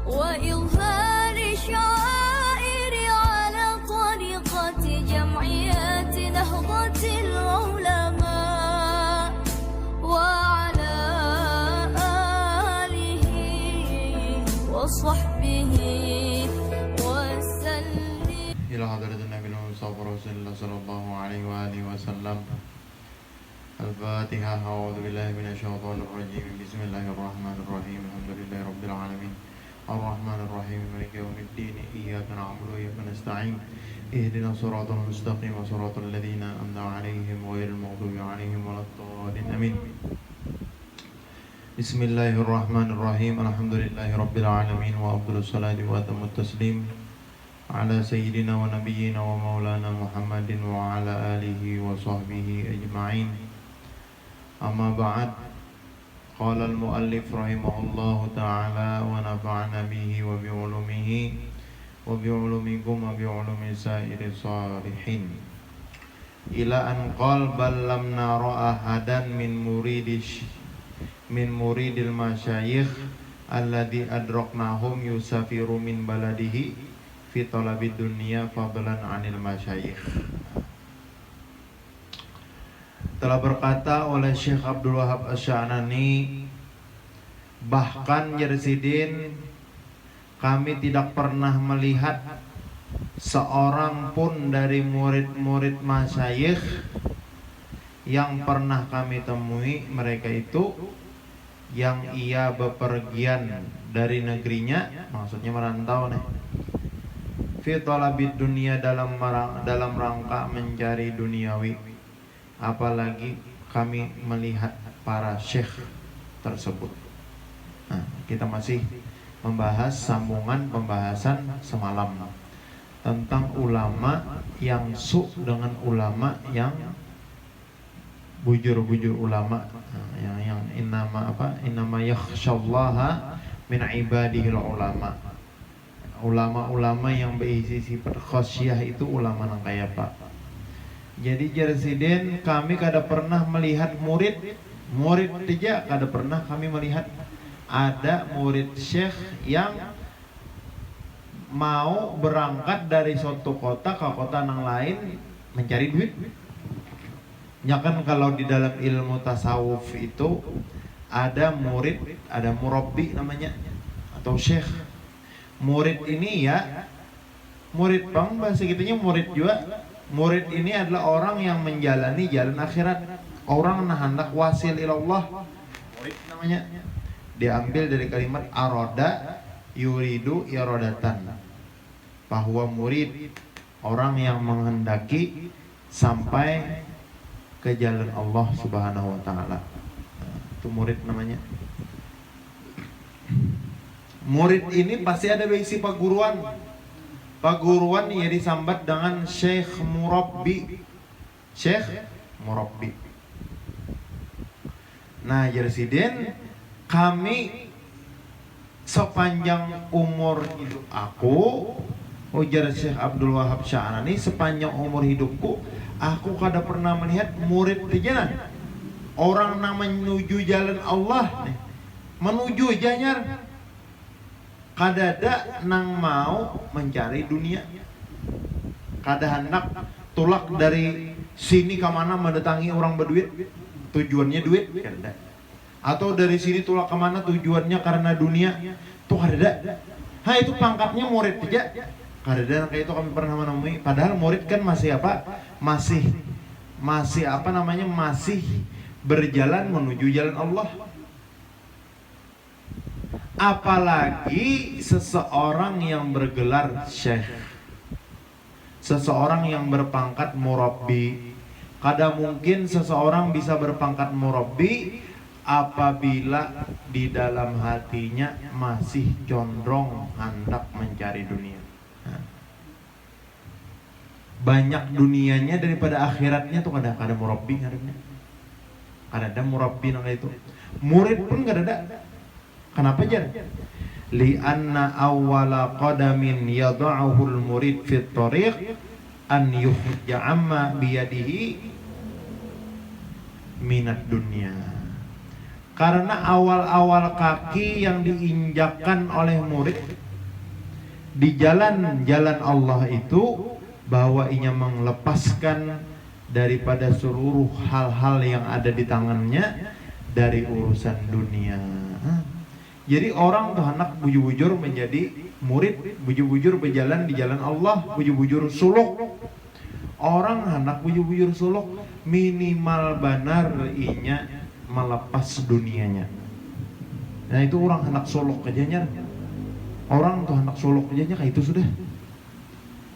وإظهار شعائر على طريقة جمعيات نهضة العلماء وعلى آله وصحبه وسلم. إلى حضرة النبي المصطفى رسول الله صلى الله عليه وآله وسلم. الفاتحة. أعوذ بالله من الشيطان الرجيم. بسم الله الرحمن الرحيم. الحمد لله رب العالمين الرحمن الرحيم مالك يوم الدين. إياك نعبد وإياك نستعين. اهدنا الصراط المستقيم صراط الذين أنعمت عليهم غير المغضوب عليهم ولا الضالين. آمين. بسم الله الرحمن الرحيم. الحمد لله رب العالمين وأفضل الصلاة وأتم التسليم على سيدنا ونبينا ومولانا محمد وعلى آله وصحبه أجمعين. أما بعد. قال المؤلف رحمه الله تعالى ونفعنا به وبعلومه وبعلومكم وبعلوم سائر الصالحين. إلى أن قال بل لم نرى أحدا من مريد المشايخ الذي أدركناهم يسافر من بلده في طلب الدنيا فضلا عن المشايخ. Telah berkata oleh Syekh Abdul Wahab Asy-Sya'rani, bahkan Jersidin kami tidak pernah melihat seorang pun dari murid-murid masyayikh yang pernah kami temui mereka itu yang ia bepergian dari negerinya, maksudnya merantau nih, fi talabid dunia dalam rangka mencari duniawi. Apalagi kami melihat para syekh tersebut. Nah, kita masih membahas sambungan pembahasan semalam tentang ulama yang dengan ulama yang bujur-bujur ulama, yang innama yakhsyallaha min ibadihil ulama. Ulama-ulama yang berisi sifat khasyah itu ulama yang kaya Pak. Jadi Jersidin kami kada pernah melihat murid saja kada pernah kami melihat ada murid syekh yang mau berangkat dari suatu kota ke kota yang lain mencari duit. Ya kan kalau di dalam ilmu tasawuf itu ada murid, ada murabbi namanya atau syekh. Murid ini ya murid bang bahasa gitunya murid juga. Murid ini adalah orang yang menjalani jalan akhirat. Orang yang hendak wasil ilallah. Murid namanya. Diambil dari kalimat aroda yuridu irodatan. Bahwa murid orang yang menghendaki sampai ke jalan Allah Subhanahu wa taala. Itu murid namanya. Murid ini pasti ada bisi paguruan. Paguruan ia disambat dengan Syekh Murabbi. Syekh Murabbi. Nah, Jersidin kami sepanjang umur hidup aku, ujar Syekh Abdul Wahab Asy-Sya'rani, sepanjang umur hidupku aku kada pernah melihat murid tejenan. Orang yang menuju jalan Allah nih, menuju janyar kadada nang mau mencari dunia, kada hendak tulak dari sini ke mana mendatangi orang berduit, tujuannya duit, kada. Atau dari sini tulak ke mana tujuannya karena dunia, tuh kada. Ha itu pangkatnya murid aja, kada. Kayak itu kami pernah menemui. Padahal murid kan masih apa? Masih apa namanya? Masih berjalan menuju jalan Allah. Apalagi seseorang yang bergelar syekh, seseorang yang berpangkat murabbi. Kada mungkin seseorang bisa berpangkat murabbi apabila di dalam hatinya masih condong hendak mencari dunia. Banyak dunianya daripada akhiratnya tuh kada murabbi ngarannya. Kada ada murabbi nang itu. Murid pun kada ada. Kenapa jar? Li'anna awwala qadamin yada'uhul murid fit thariq an yuhja amma biyadihi minat dunya. Karena awal-awal kaki yang diinjakkan oleh murid di jalan-jalan Allah itu, bahwa ia melepaskan daripada seluruh hal-hal yang ada di tangannya dari urusan dunia. Jadi orang tuh anak bujur-bujur menjadi murid, bujur-bujur berjalan di jalan Allah, bujur-bujur suluk. Orang anak bujur-bujur suluk minimal benar inya melepas dunianya. Nah itu orang anak suluk aja nya. Orang tuh anak suluk aja nya kayak itu sudah.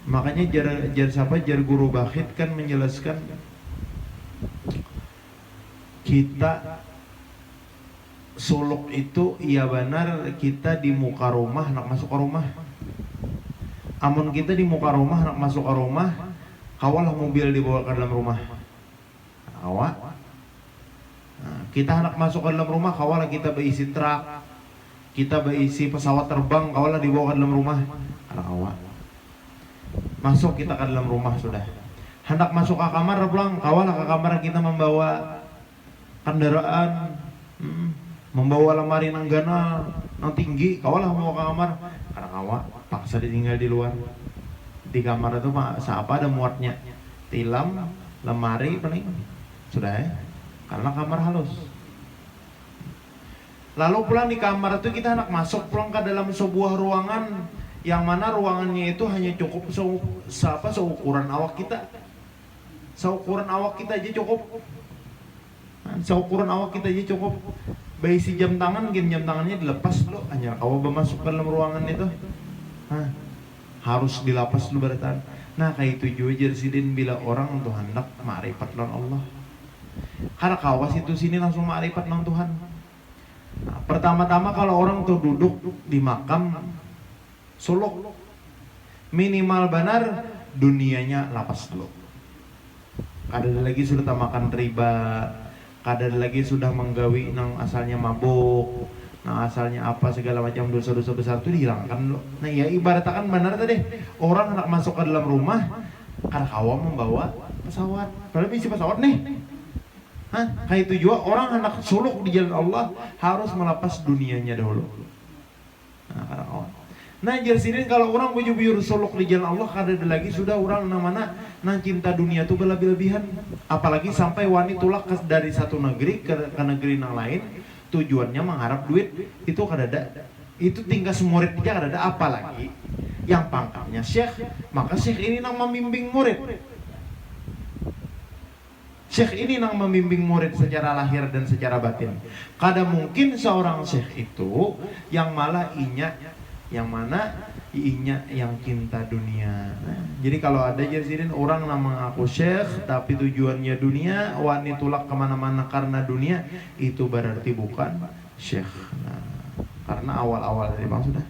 Makanya jar guru Bakhit kan menjelaskan, kita suluk itu iya benar kita di muka rumah nak masuk ke rumah. Amun kita di muka rumah nak masuk ke rumah, kawalah mobil dibawa ke dalam rumah. Awak. Nah, kita anak masuk ke dalam rumah, kawalah kita berisi truk, kita berisi pesawat terbang, kawalah dibawa ke dalam rumah. Anak awak. Masuk kita ke dalam rumah sudah. Hendak masuk ke kamar pulang, kawalah ke kamar kita membawa kendaraan, membawa lemari nanggana nang tinggi, kawalah mau ke kamar. Karena awak paksa ditinggal di luar. Di kamar itu pak, siapa ada muatnya? Tilam, lemari paling sudah ya. Karena kamar halus. Lalu pulang di kamar itu kita hendak masuk pulang ke dalam sebuah ruangan yang mana ruangannya itu hanya cukup seukuran awak kita. Seukuran awak kita aja cukup. Seukuran awak kita aja cukup. Berisi jam tangan, jam tangannya dilepas dulu. Hanya kau masuk ke dalam ruangan itu. Harus dilepas dulu beratan. Nah kayak itu juga jersidin bila orang untuk hendak ma'rifat lan Allah. Karena kawas itu sini langsung ma'rifat lan Tuhan. Nah, pertama-tama kalau orang tuh duduk di makam suluk, minimal benar dunianya lapas dulu. Kadang lagi sudah makan riba, kadang lagi sudah menggawi nang asalnya mabuk, nang asalnya apa segala macam dosa-dosa besar itu dihilangkan dulu. Nah ya ibaratkan benar tadi, orang hendak masuk ke dalam rumah karena kawan membawa pesawat, padahal isi pesawat nih. Kayak itu juga orang hendak suluk di jalan Allah harus melepas dunianya dahulu. Nah, karena kawan. Nah jadi sini kalau orang bujur-bujur suluk di jalan Allah, kada lagi sudah orang namanya nang cinta dunia itu berlebih-lebihan. Apalagi sampai wanita tulak dari satu negeri ke negeri yang lain, tujuannya mengharap duit, itu kada ada. Itu tinggal semurid aja kada ada, apalagi yang pangkatnya syekh. Maka syekh ini nang membimbing murid. Syekh ini nang membimbing murid secara lahir dan secara batin. Kada mungkin seorang syekh itu yang malah inya yang mana inya yang cinta dunia. Jadi kalau ada jadi orang nama aku syekh tapi tujuannya dunia, wani tulak kemana-mana karena dunia, itu berarti bukan syekh. Nah, karena awal-awal dari bang sudah.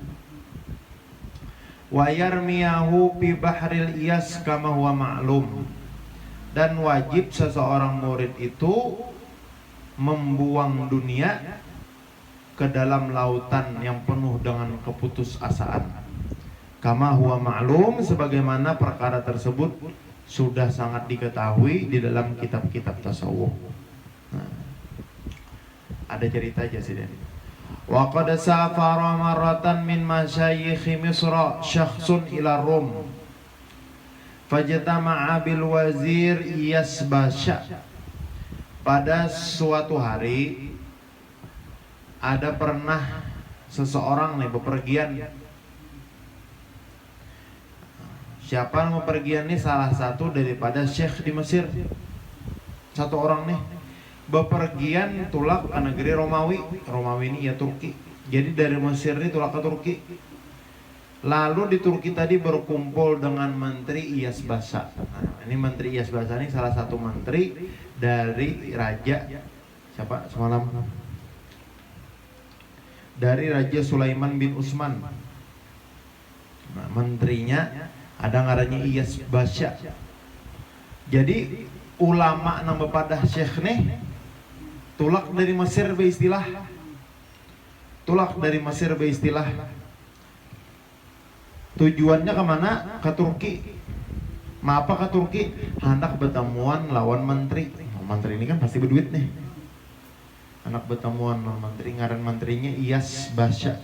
Wa yarmiyahu fi bahril iyas kama huwa ma'lum. Dan wajib seseorang murid itu membuang dunia ke dalam lautan yang penuh dengan keputusasaan. Kama huwa ma'lum, sebagaimana perkara tersebut sudah sangat diketahui di dalam kitab-kitab tasawuf. Nah, ada cerita aja sih deh. Wa qad safara marratan min masyayikh Misra syakhsun ila Rum. Fajtama'a bil wazir Yasbasha. Pada suatu hari ada pernah seseorang nih bepergian. Siapa yang bepergian nih? Salah satu daripada syekh di Mesir. Satu orang nih bepergian tulak ke negeri Romawi. Romawi ini ya Turki. Jadi dari Mesir ini tulak ke Turki. Lalu di Turki tadi berkumpul dengan Menteri Yasbasha. Nah, ini Menteri Yasbasha ini salah satu menteri dari Raja siapa semalam? Dari Raja Sulaiman bin Utsman. Nah, menterinya ada ngarannya Yasbasha. Jadi ulama nang bepadah syekh nih tulak dari Mesir beristilah. Tulak dari Mesir beristilah. Tujuannya kemana? Ke Turki. Apa ke Turki? Hendak bertemuan lawan menteri. Menteri ini kan pasti berduit nih. anak bertemuan sama menteri, ngaran menterinya Iyas Basya.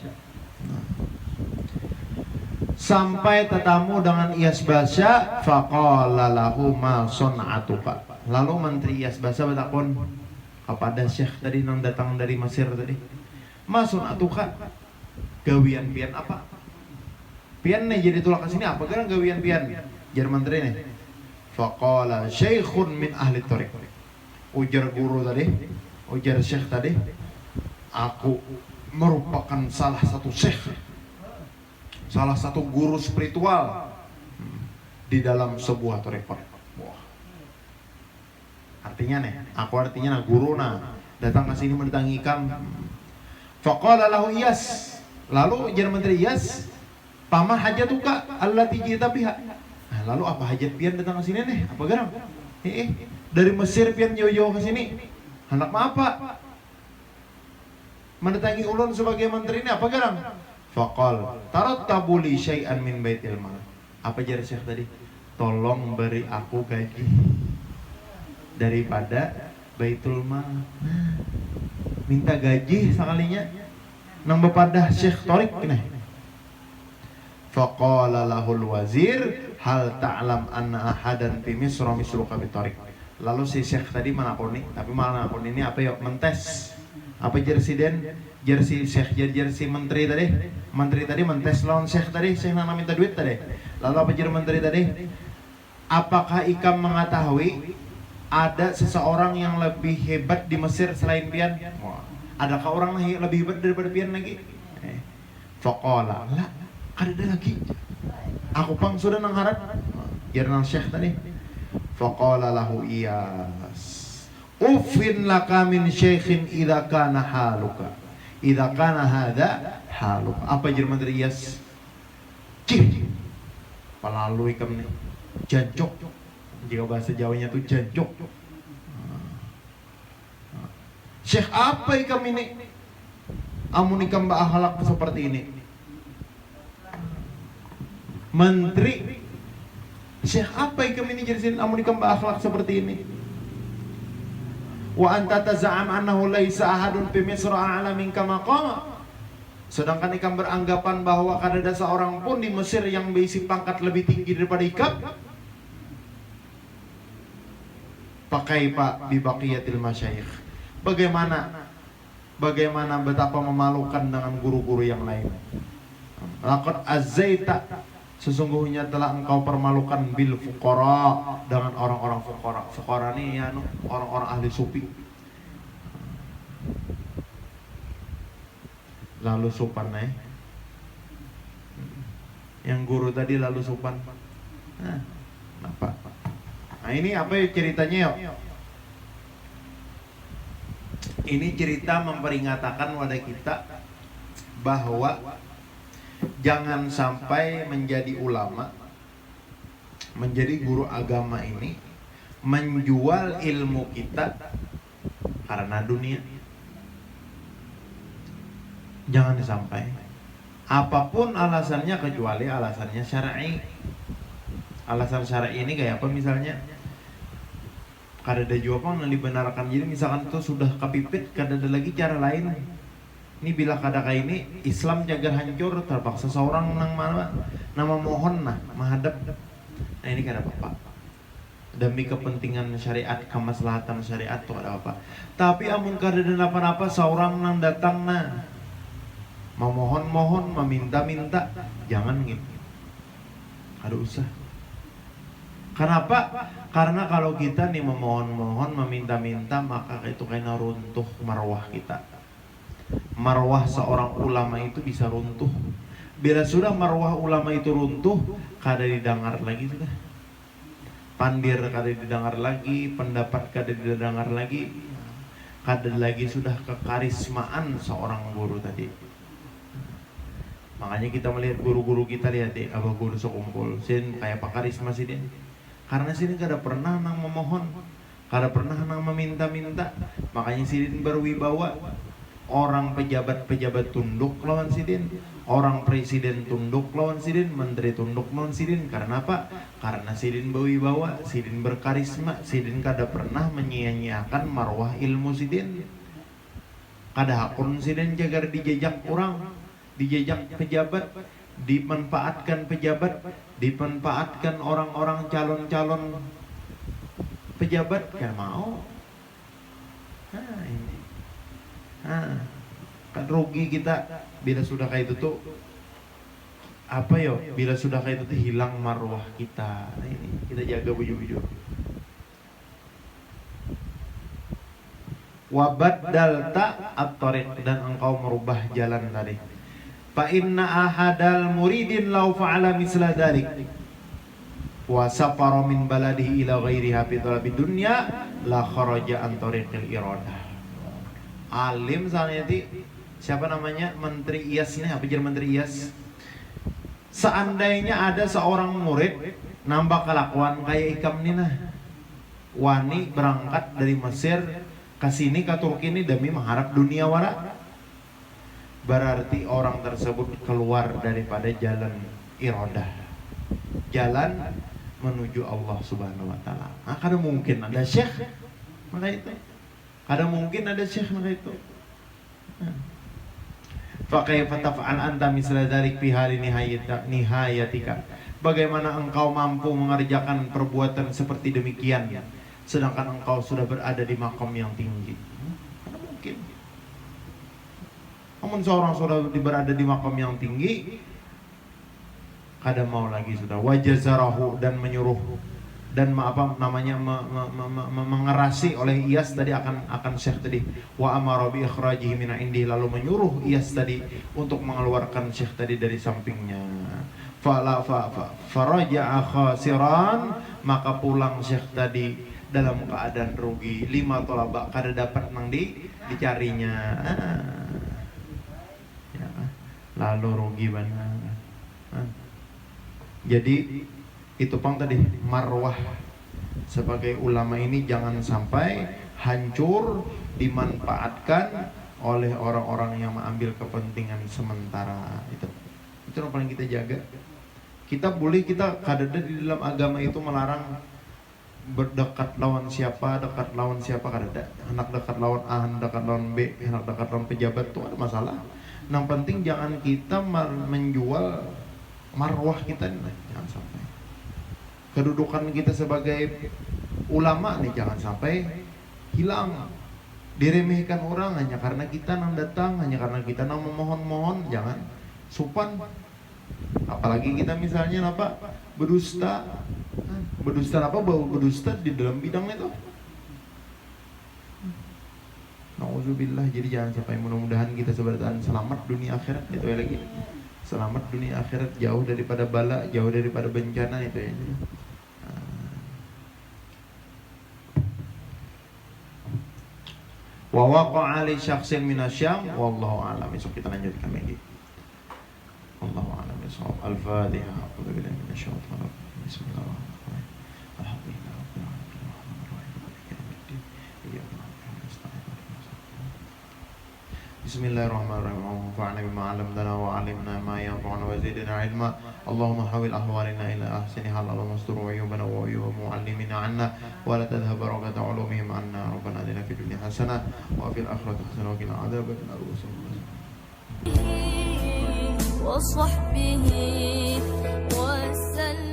Sampai tetamu dengan Iyas Basya, faqala lahu ma sun'atuka. Lalu menteri Iyas Basya bertakon kepada syekh tadi yang datang dari Mesir tadi, ma sun'atuka, gawian pian apa? Pian nih jadi tulak kesini apa? Karena gawian pian. Jar menteri nih. Faqala syekhun min ahli thariq. Ujar guru tadi, ujar syekh tadi, aku merupakan salah satu syekh, salah satu guru spiritual di dalam sebuah thariqah. Wah. Artinya nih, aku artinya guru datang ke sini mendatangi ikam. Faqala lahu Iyas. Lalu jar menteri Iyas, pama hajatuka allati jita biha. Nah, lalu apa hajat pian datang ke sini nih? Apa garam? Dari Mesir pian jauh-jauh ke sini. Hendak apa? Mendatangi ulun sebagai menteri ini apa garam? Faqal tarattabu li syai'an min baitil mal. Apa jar syekh tadi? Tolong beri aku gaji daripada baitul mal. Minta gaji sekalinya nang bepadah syekh Torik nih. Faqala lahul wazir hal ta'lam anna ahadan fi misra misruka bi Torik. Lalu si syekh tadi menakoni, tapi malah nakoni ini apa ya, mentes. Apa jersey den? Jersey syekh, jersey menteri tadi. Menteri tadi mentes lawan syekh tadi, syekh nana minta duit tadi. Lalu apa jersey menteri tadi? Apakah ikam mengetahui ada seseorang yang lebih hebat di Mesir selain pian? Wah, adakah orang lebih hebat daripada pian lagi? Faqala, la, ada lagi. Aku pang sudah nangharap. Jurnal syekh tadi. Faqala lahu Iyas, uffin laka min syekhin idza kana haluka, idza kana hadza haluka. Apa jar menteri Iyas? Cih, palalu ikam nih, jancok. Jika bahasa Jawanya tuh jancok. Syekh apa ikam ini? Amun ikam ba'akhlak seperti ini. Menteri, syekh apa ikam ini jadi amun ikam ba'akhlak seperti ini? Wa anta taza'am annahu laisa ahadun fi misra a'la minka maqama. Sedangkan ikam beranggapan bahwa kada ada seorang pun di Mesir yang berisi pangkat lebih tinggi daripada ikam. Pakai pak bibaqiyatil masyayikh. Bagaimana betapa memalukan dengan guru-guru yang lain. Laqad azzaita, sesungguhnya telah engkau permalukan bil fuqara, dengan orang-orang fuqara. Fuqara ini ya orang-orang ahli sufi. Lalu sopan yang guru tadi lalu sopan. Kenapa? Nah ini apa ya ceritanya yuk? Ini cerita memperingatkan pada kita bahwa jangan sampai menjadi ulama, menjadi guru agama ini menjual ilmu kita karena dunia. Jangan sampai. Apapun alasannya kecuali alasannya syar'i. Alasan syar'i ini kayak apa misalnya? Kada ada jawaban yang dibenarkan. Jadi misalkan itu sudah kepipit, kada ada lagi cara lain. Ini bila kada kayak ini Islam jaga hancur, terpaksa seorang nang mana nama mohon menghadap. Nah ini kada apa-apa. Demi kepentingan syariat, kemaslahatan syariat tuh ada apa. Tapi amun kada ada apa-apa seorang nang datang memohon-mohon, meminta-minta, jangan gitu. Kada usah. Kenapa? Karena kalau kita nih memohon-mohon, meminta-minta, maka itu kena runtuh marwah kita. Marwah seorang ulama itu bisa runtuh. Bila sudah marwah ulama itu runtuh, kada didengar lagi sudah. Pandir kada didengar lagi, pendapat kada didengar lagi, kada lagi sudah kekarismaan seorang guru tadi. Makanya kita melihat guru-guru kita, lihat deh, abah guru sekumpul, sin kayak pak karisma sih dia. Karena sini kada pernah nang memohon, kada pernah nang meminta-minta. Makanya sidin berwibawa. Orang pejabat-pejabat tunduk lawan sidin, orang presiden tunduk lawan sidin, menteri tunduk lawan sidin. Karena apa? Karena sidin berwibawa, sidin berkarisma, sidin kada pernah menyia-nyiakan marwah ilmu sidin. Kada hakun siden jagar dijejak orang, dijejak pejabat, dimanfaatkan pejabat, dimanfaatkan orang-orang calon-calon pejabat, kan mau. Nah ini, kan rugi kita bila sudah kayak itu tuh. Apa yo? Bila sudah kayak itu tuh hilang marwah kita. Nah ini kita jaga bujur-bujur. Wabaddalta at-tariq, dan engkau merubah jalan tadi. Fa inna ahadal muridin law fa'ala misla dzalik wa safara min baladihi ila ghairiha fi talabi dunya la kharaja an tariqil iradah. Alim saneti, siapa namanya? Menteri IAS nih, apa jadi Menteri IAS? Seandainya ada seorang murid nambah kelakuan kayak Ikam nih nah. Wani berangkat dari Mesir ke sini ke Turki ini demi mengharap dunia wara, berarti orang tersebut keluar daripada jalan iradah, jalan menuju Allah Subhanahu wa taala. Nah, kada mungkin ada syekh maka itu. Kada mungkin ada syekh maka itu. Fa kaifa taf'al anta misla dzalik fi hali nihayatika? Bagaimana engkau mampu mengerjakan perbuatan seperti demikian sedangkan engkau sudah berada di makom yang tinggi? Mana mungkin. Namun seorang sudah berada di makom yang tinggi, kada mau lagi sudah wajazarahu, dan menyuruh dan mengerasi oleh Iyas tadi akan syekh tadi, wa amara bi ikhrajihi min indi, lalu menyuruh Iyas tadi untuk mengeluarkan syekh tadi dari sampingnya. Faraja'a khasiran, maka pulang syekh tadi dalam keadaan rugi. 5 tolabak kada dapat nang dicarinya. Ya, lalu rugi benar. Jadi itu pang tadi marwah sebagai ulama ini jangan sampai hancur dimanfaatkan oleh orang-orang yang mengambil kepentingan sementara. Itu yang paling kita jaga. Kita kadada di dalam agama itu melarang berdekat lawan siapa kadada. Anak dekat lawan A, anak dekat lawan B, anak dekat lawan pejabat tuh ada masalah. Yang penting jangan kita menjual marwah kita nih, jangan sampai. Kedudukan kita sebagai ulama nih jangan sampai hilang, diremehkan orang hanya karena kita nang datang, hanya karena kita nang memohon-mohon. Jangan sopan. Apalagi kita misalnya apa berdusta di dalam bidang itu. Nauzubillah. Jadi jangan sampai, mudah-mudahan kita seberatan selamat dunia akhirat itu ya lagi. Selamat dunia akhirat, jauh daripada bala, jauh daripada bencana itu ya. Wa waqa'a li syakhsin minasyam wallahu a'lam. Besok kita lanjutkan lagi. Wallahu a'lam bishawab. Al-Fatihah. A'udzu billahi minasyaitonir rajim. Bismillahirrahmanirrahim. Alhamdulillah rabbil alamin. Maliki yaumiddin. Iyyaka na'budu wa nasta'in. Bismillahirrahmanirrahim. Wanfa'na bima 'allamtana wa 'allimna ma yanfa'una wa zidna 'ilma. Allahumma hawil ahwalina ila ahsani hal, Allahumma astur 'uyubana wa 'uyuba mu'allimina 'anna wa la tadhhab barakata 'ulumihim 'anna. Rabbana atina fid dunya hasanah wa fil akhirati hasanah wa qina adzaban nar. وصحبه وسلم.